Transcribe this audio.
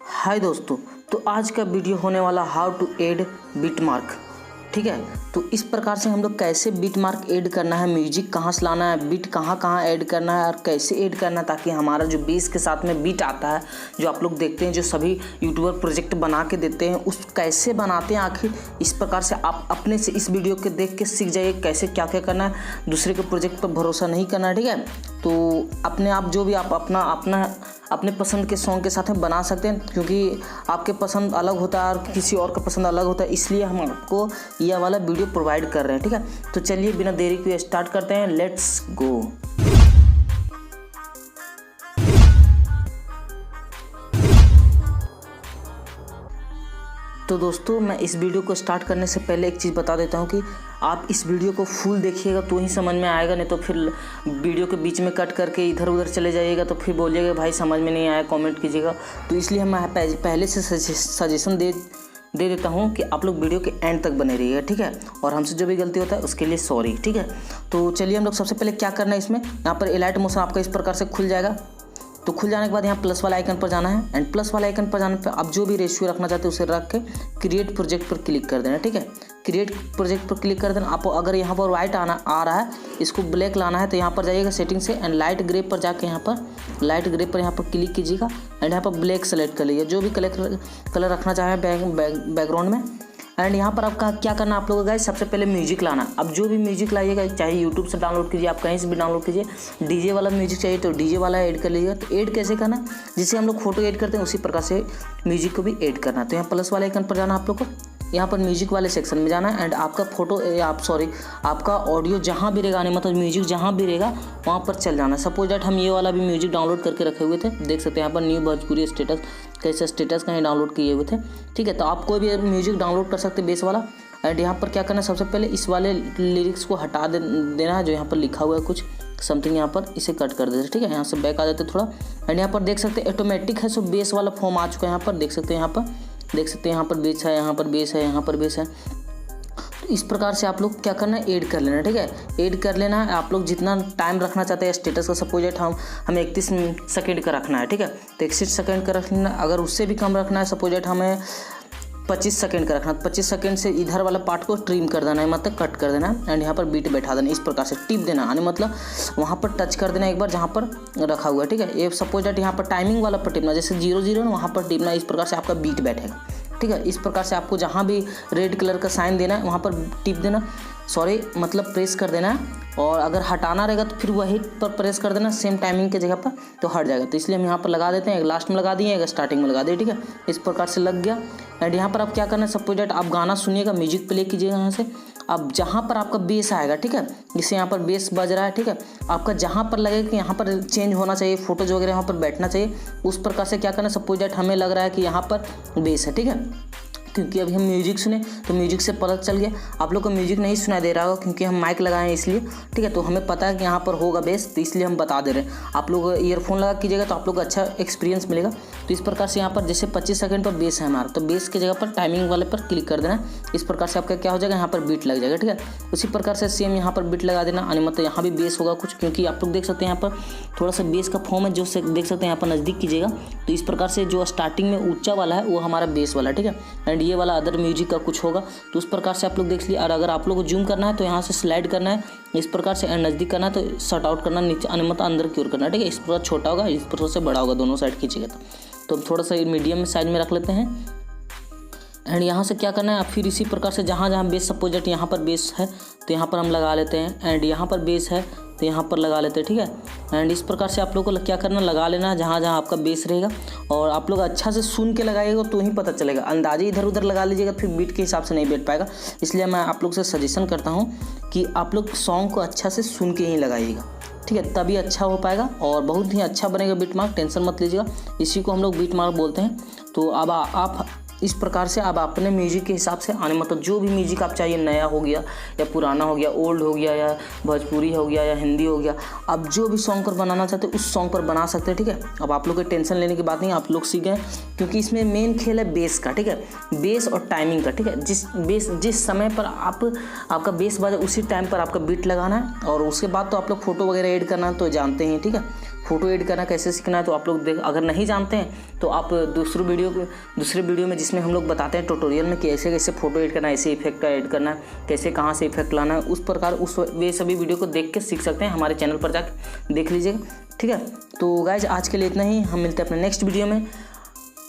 हाय दोस्तों, तो आज का वीडियो होने वाला how to add beat mark. ठीक है, तो इस प्रकार से हम लोग कैसे बीट मार्क ऐड करना है, म्यूजिक कहाँ से लाना है, बीट कहाँ कहाँ ऐड करना है और कैसे ऐड करना है ताकि हमारा जो बेस के साथ में बीट आता है, जो आप लोग देखते हैं, जो सभी यूट्यूबर प्रोजेक्ट बना के देते हैं, उस कैसे बनाते हैं आखिर। इस प्रकार से आप अपने से इस वीडियो के देख के सीख जाइए कैसे क्या क्या करना है। दूसरे के प्रोजेक्ट पर भरोसा नहीं करना है। ठीक है, तो अपने आप जो भी आप अपने पसंद के सॉन्ग के साथ में बना सकते हैं, क्योंकि आपके पसंद अलग होता है और किसी और का पसंद अलग होता है, इसलिए हम आपको यह वाला वीडियो प्रोवाइड कर रहे हैं। ठीक है, तो चलिए बिना देरी किए स्टार्ट करते हैं। Let's go. तो दोस्तों, मैं इस वीडियो को स्टार्ट करने से पहले एक चीज़ बता देता हूँ कि आप इस वीडियो को फुल देखिएगा तो ही समझ में आएगा, नहीं तो फिर वीडियो के बीच में कट करके इधर उधर चले जाइएगा तो फिर बोलिएगा भाई समझ में नहीं आया, कमेंट कीजिएगा। तो इसलिए मैं पहले से सजेशन दे देता हूँ कि आप लोग वीडियो के एंड तक बने रहिएगा। ठीक है, और हमसे जो भी गलती होता है उसके लिए सॉरी। ठीक है, तो चलिए हम लोग सबसे पहले क्या करना है, इसमें यहाँ पर एलाइट मोशन आपका इस प्रकार से खुल जाएगा। तो खुल जाने के बाद यहाँ प्लस वाला आइकन पर जाना है एंड प्लस वाला आइकन पर जाने पर आप जो भी रेशियो रखना चाहते हैं उसे रख के क्रिएट प्रोजेक्ट पर क्लिक कर देना। ठीक है, क्रिएट प्रोजेक्ट पर क्लिक कर देना। आपको अगर यहाँ पर वाइट आ रहा है, इसको ब्लैक लाना है, तो यहाँ पर जाइएगा सेटिंग से एंड लाइट ग्रे पर जाके यहाँ पर लाइट ग्रे पर यहाँ पर क्लिक कीजिएगा एंड यहाँ पर ब्लैक सेलेक्ट कर लीजिए, जो भी कलर रखना चाहें बैकग्राउंड में। एंड यहाँ पर आपका क्या करना है आप लोगों का गाइस, सबसे पहले म्यूजिक लाना। अब जो भी म्यूजिक लाइएगा, चाहे यूट्यूब से डाउनलोड कीजिए, आप कहीं से भी डाउनलोड कीजिए। डीजे वाला म्यूजिक चाहिए तो डीजे वाला ऐड कर लीजिएगा। तो ऐड कैसे करना, जिससे हम लोग फोटो ऐड करते हैं उसी प्रकार से म्यूजिक को भी ऐड करना है। तो यहाँ प्लस वाले आइकन पर जाना आप लोग को, यहाँ पर म्यूजिक वाले सेक्शन में जाना है एंड आपका फोटो आपका ऑडियो जहाँ भी रहेगा, मतलब म्यूजिक जहाँ भी रहेगा वहाँ पर चल जाना है। सपोज दैट हम ये वाला भी म्यूजिक डाउनलोड करके रखे हुए थे, देख सकते हैं यहाँ पर न्यू भोजपुरी स्टेटस, कैसे स्टेटस कहीं डाउनलोड किए हुए थे। ठीक है, तो आप कोई भी म्यूजिक डाउनलोड कर सकते हैं बेस वाला। एंड यहाँ पर क्या करना है, सबसे पहले इस वाले लिरिक्स को हटा देना है, जो यहाँ पर लिखा हुआ है कुछ समथिंग, यहाँ पर इसे कट कर देते हैं। ठीक है, यहाँ से बैक आ जाते थोड़ा एंड यहाँ पर देख सकते हैं ऑटोमेटिक है, सो बेस वाला फॉर्म आ चुका है। यहाँ पर देख सकते हैं, यहाँ पर बेस है, यहाँ पर बेस है, यहाँ पर बेस है। तो इस प्रकार से आप लोग क्या करना है, ऐड कर लेना। ठीक है, ऐड कर लेना है। आप लोग जितना टाइम रखना चाहते हैं स्टेटस का, सपोज दैट हमें 31 सेकंड का रखना है। ठीक है, तो 31 सेकंड का रखना। अगर उससे भी कम रखना है, सपोज दैट हमें 25 सेकंड का रखना, 25 सेकंड से इधर वाला पार्ट को ट्रिम कर देना है, मतलब कट कर देना है एंड यहाँ पर बीट बैठा देना। इस प्रकार से टिप देना, यानी मतलब वहाँ पर टच कर देना एक बार जहाँ पर रखा हुआ है। ठीक है, ये सपोज दैट यहाँ पर टाइमिंग वाला पर टिपना, जैसे 0 ना वहाँ पर टिपना। इस प्रकार से आपका बीट बैठेगा। ठीक है, इस प्रकार से आपको जहाँ भी रेड कलर का साइन देना है वहाँ पर टिप देना, मतलब प्रेस कर देना है। और अगर हटाना रहेगा तो फिर वही पर प्रेस कर देना सेम टाइमिंग के जगह पर, तो हट जाएगा। तो इसलिए हम यहाँ पर लगा देते हैं, एक लास्ट में लगा दिए, एक स्टार्टिंग में लगा दिए। ठीक है, इस प्रकार से लग गया। एंड यहाँ पर आप क्या करना है, सपोज दैट आप गाना सुनिएगा, म्यूजिक प्ले कीजिएगा यहाँ से। अब जहाँ पर आपका बेस आएगा, ठीक है, जैसे यहाँ पर बेस बज रहा है, ठीक है, आपका जहाँ पर लगेगा कि यहाँ पर चेंज होना चाहिए, फोटोज वगैरह यहाँ पर बैठना चाहिए, उस प्रकार से क्या करना है। सपोज दैट हमें लग रहा है कि यहाँ पर बेस है, ठीक है, क्योंकि अभी हम म्यूजिक सुने तो म्यूजिक से पता चल गया। आप लोग को म्यूजिक नहीं सुनाई दे रहा होगा क्योंकि हम माइक लगाए हैं इसलिए। ठीक है, तो हमें पता है कि यहाँ पर होगा बेस, तो इसलिए हम बता दे रहे हैं। आप लोग ईयरफोन लगा कीजिएगा तो आप लोग को अच्छा एक्सपीरियंस मिलेगा। तो इस प्रकार से यहाँ पर जैसे 25 सेकंड पर बेस है हमारा, तो बेस की जगह पर टाइमिंग वाले पर क्लिक कर देना। इस प्रकार से आपका क्या हो जाएगा, यहाँ पर बीट लग जाएगा। ठीक है, उसी प्रकार से सेम यहाँ पर बीट लगा देना, यानी मतलब यहाँ भी बेस होगा कुछ, क्योंकि आप लोग देख सकते हैं यहाँ पर थोड़ा सा बेस का फॉर्म है, जो देख सकते हैं यहाँ पर नज़दीक कीजिएगा। तो इस प्रकार से जो स्टार्टिंग में ऊंचा वाला है वो हमारा बेस वाला। ठीक है, एंड ये वाला अदर म्यूजिक का कुछ होगा, तो उस प्रकार से आप लोग देख लीजिए। और अगर आप लोग को जूम करना है तो यहाँ से स्लाइड करना है इस प्रकार से, एंड नज़दीक करना है तो शट आउट करना, नीचे मतलब अंदर की ओर करना है। ठीक है, इस प्रकार छोटा होगा, इस प्रकार से बड़ा होगा, दोनों साइड खींचिएगा तो थोड़ा सा मीडियम साइज में रख लेते हैं। एंड यहाँ से क्या करना है, फिर इसी प्रकार से जहाँ जहाँ बेस, सपोज दैट यहाँ पर बेस है तो यहाँ पर हम लगा लेते हैं, एंड यहाँ पर बेस है तो यहाँ पर लगा लेते हैं। ठीक है, एंड इस प्रकार से आप लोग को क्या करना, लगा लेना है जहाँ जहाँ आपका बेस रहेगा। और आप लोग अच्छा से सुन के लगाइएगा तो ही पता चलेगा, अंदाजे इधर उधर लगा लीजिएगा फिर बीट के हिसाब से नहीं बैठ पाएगा। इसलिए मैं आप लोग से सजेशन करता हूँ कि आप लोग सॉन्ग को अच्छा से सुन के ही लगाइएगा। ठीक है, तभी अच्छा हो पाएगा और बहुत ही अच्छा बनेगा बीट मार्क, टेंशन मत लीजिएगा। इसी को हम लोग बीट मार्क बोलते हैं। तो अब आप इस प्रकार से अब अपने म्यूजिक के हिसाब से आने, मतलब जो भी म्यूजिक आप चाहिए, नया हो गया या पुराना हो गया, ओल्ड हो गया या भोजपुरी हो गया या हिंदी हो गया, अब जो भी सॉन्ग पर बनाना चाहते हैं उस सॉन्ग पर बना सकते हैं। ठीक है, अब आप लोग को टेंशन लेने की बात नहीं, आप लोग सीख गए, क्योंकि इसमें मेन खेल है बेस का। ठीक है, बेस और टाइमिंग का। ठीक है, जिस समय पर आपका बेस बजा उसी टाइम पर आपका बीट लगाना है, और उसके बाद तो आप लोग फोटो वगैरह ऐड करना तो जानते हैं। ठीक है, फ़ोटो एडिट करना कैसे सीखना है तो आप लोग अगर नहीं जानते हैं तो आप दूसरे वीडियो में जिसमें हम लोग बताते हैं ट्यूटोरियल में कैसे कैसे फ़ोटो एडिट करना है, ऐसे इफेक्ट का एड करना है, कैसे कहाँ से इफेक्ट लाना है, उस प्रकार वे सभी वीडियो को देख के सीख सकते हैं। हमारे चैनल पर जाकर देख लीजिएगा, ठीक है। तो गाइज आज के लिए इतना ही, हम मिलते हैं अपने नेक्स्ट वीडियो में।